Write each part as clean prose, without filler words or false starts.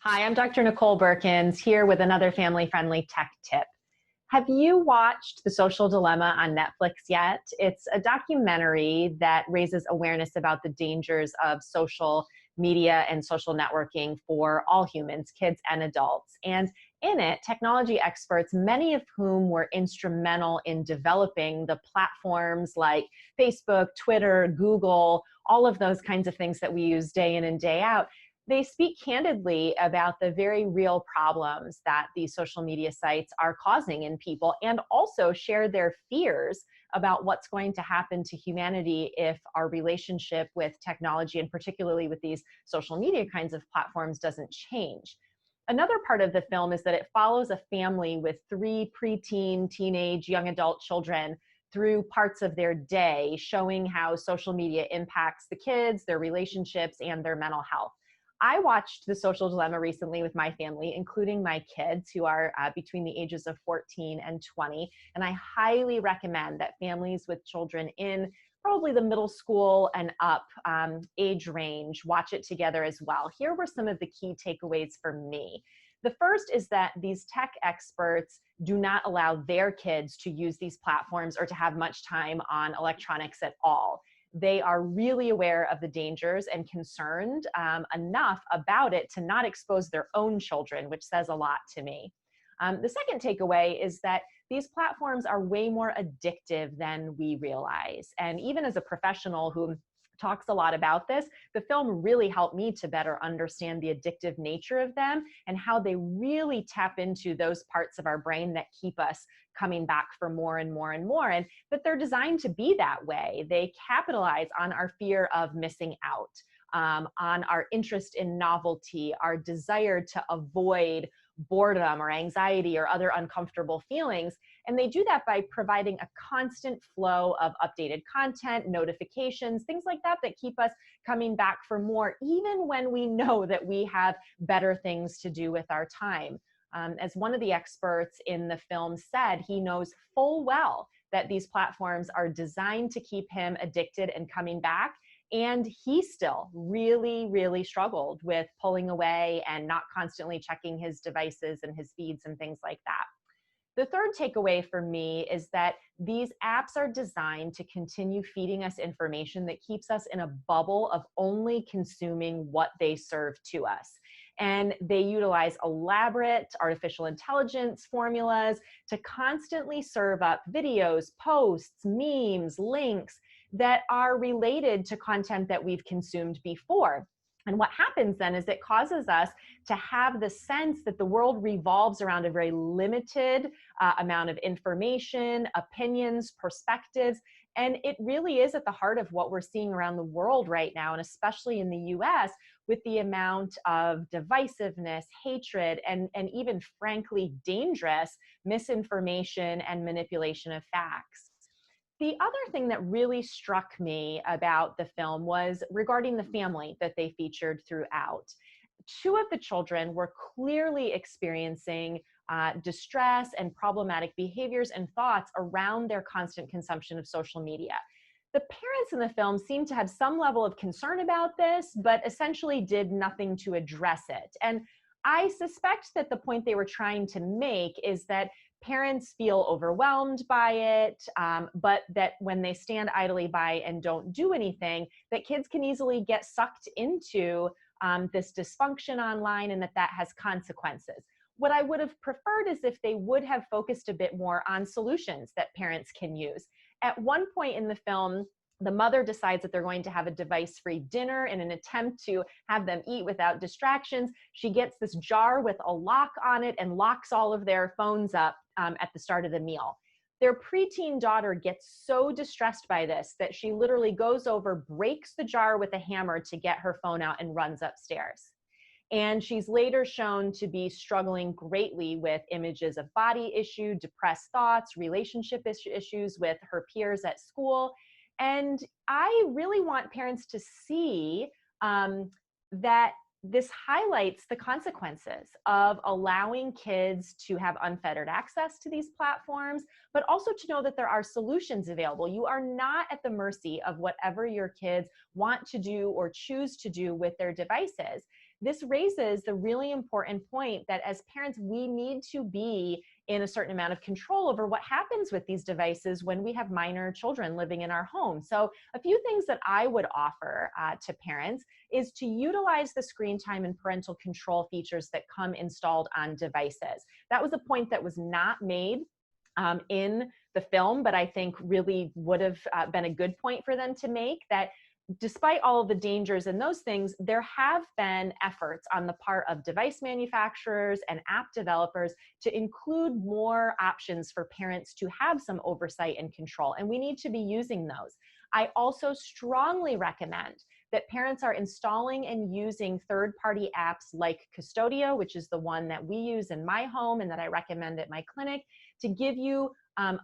Hi, I'm Dr. Nicole Berkins here with another family-friendly tech tip. Have you watched The Social Dilemma on Netflix yet? It's a documentary that raises awareness about the dangers of social media and social networking for all humans, kids and adults. And in it, technology experts, many of whom were instrumental in developing the platforms like Facebook, Twitter, Google, all of those kinds of things that we use day in and day out, they speak candidly about the very real problems that these social media sites are causing in people, and also share their fears about what's going to happen to humanity if our relationship with technology, and particularly with these social media kinds of platforms, doesn't change. Another part of the film is that it follows a family with three preteen, teenage, young adult children through parts of their day, showing how social media impacts the kids, their relationships, and their mental health. I watched The Social Dilemma recently with my family, including my kids who are between the ages of 14 and 20. And I highly recommend that families with children in probably the middle school and up age range watch it together as well. Here were some of the key takeaways for me. The first is that these tech experts do not allow their kids to use these platforms or to have much time on electronics at all. They are really aware of the dangers and concerned enough about it to not expose their own children, which says a lot to me. The second takeaway is that these platforms are way more addictive than we realize. And even as a professional who talks a lot about this, the film really helped me to better understand the addictive nature of them and how they really tap into those parts of our brain that keep us coming back for more and more and more, and that they're designed to be that way. They capitalize on our fear of missing out, on our interest in novelty, our desire to avoid boredom or anxiety or other uncomfortable feelings. And they do that by providing a constant flow of updated content, notifications, things like that, that keep us coming back for more, even when we know that we have better things to do with our time. As one of the experts in the film said, he knows full well that these platforms are designed to keep him addicted and coming back. And he still really, really struggled with pulling away and not constantly checking his devices and his feeds and things like that. The third takeaway for me is that these apps are designed to continue feeding us information that keeps us in a bubble of only consuming what they serve to us. And they utilize elaborate artificial intelligence formulas to constantly serve up videos, posts, memes, links that are related to content that we've consumed before. And what happens then is it causes us to have the sense that the world revolves around a very limited amount of information, opinions, perspectives. And it really is at the heart of what we're seeing around the world right now, and especially in the US, with the amount of divisiveness, hatred, and even frankly dangerous misinformation and manipulation of facts. The other thing that really struck me about the film was regarding the family that they featured throughout. Two of the children were clearly experiencing distress and problematic behaviors and thoughts around their constant consumption of social media. The parents in the film seemed to have some level of concern about this, but essentially did nothing to address it. And I suspect that the point they were trying to make is that parents feel overwhelmed by it, but that when they stand idly by and don't do anything, that kids can easily get sucked into this dysfunction online, and that has consequences. What I would have preferred is if they would have focused a bit more on solutions that parents can use. At one point in the film, the mother decides that they're going to have a device-free dinner in an attempt to have them eat without distractions. She gets this jar with a lock on it and locks all of their phones up at the start of the meal. Their preteen daughter gets so distressed by this that she literally goes over, breaks the jar with a hammer to get her phone out, and runs upstairs. And she's later shown to be struggling greatly with images of body issue, depressed thoughts, relationship issues with her peers at school. And I really want parents to see that this highlights the consequences of allowing kids to have unfettered access to these platforms, but also to know that there are solutions available. You are not at the mercy of whatever your kids want to do or choose to do with their devices. this raises the really important point that as parents, we need to be in a certain amount of control over what happens with these devices when we have minor children living in our home. So a few things that I would offer to parents is to utilize the screen time and parental control features that come installed on devices. That was a point that was not made in the film, but I think really would have been a good point for them to make, that despite all of the dangers and those things, there have been efforts on the part of device manufacturers and app developers to include more options for parents to have some oversight and control, and we need to be using those. I also strongly recommend that parents are installing and using third-party apps like Custodio, which is the one that we use in my home and that I recommend at my clinic, to give you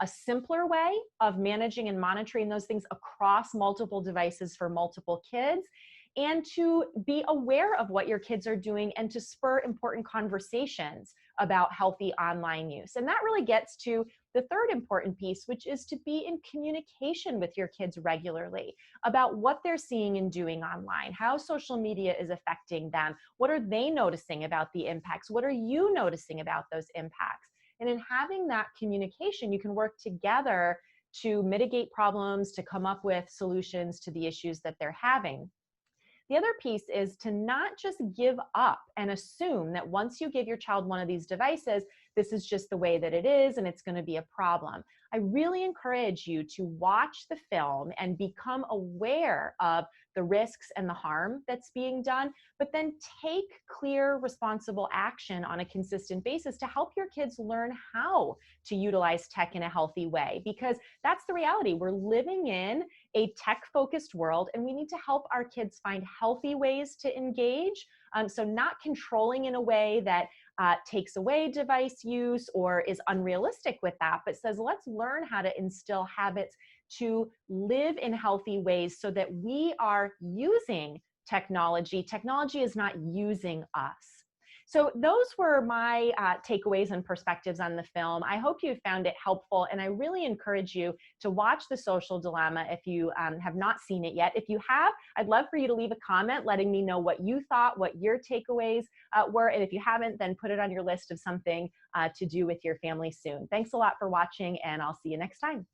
a simpler way of managing and monitoring those things across multiple devices for multiple kids, and to be aware of what your kids are doing and to spur important conversations about healthy online use. And that really gets to the third important piece, which is to be in communication with your kids regularly about what they're seeing and doing online, how social media is affecting them, what are they noticing about the impacts, what are you noticing about those impacts. And in having that communication, you can work together to mitigate problems, to come up with solutions to the issues that they're having. The other piece is to not just give up and assume that once you give your child one of these devices, this is just the way that it is and it's going to be a problem. I really encourage you to watch the film and become aware of the risks and the harm that's being done, but then take clear, responsible action on a consistent basis to help your kids learn how to utilize tech in a healthy way, because that's the reality. We're living in a tech-focused world, and we need to help our kids find healthy ways to engage. So not controlling in a way that takes away device use or is unrealistic with that, but says, let's learn how to instill habits to live in healthy ways so that we are using technology. Technology is not using us. So those were my takeaways and perspectives on the film. I hope you found it helpful, and I really encourage you to watch The Social Dilemma if you have not seen it yet. If you have, I'd love for you to leave a comment letting me know what you thought, what your takeaways were, and if you haven't, then put it on your list of something to do with your family soon. Thanks a lot for watching, and I'll see you next time.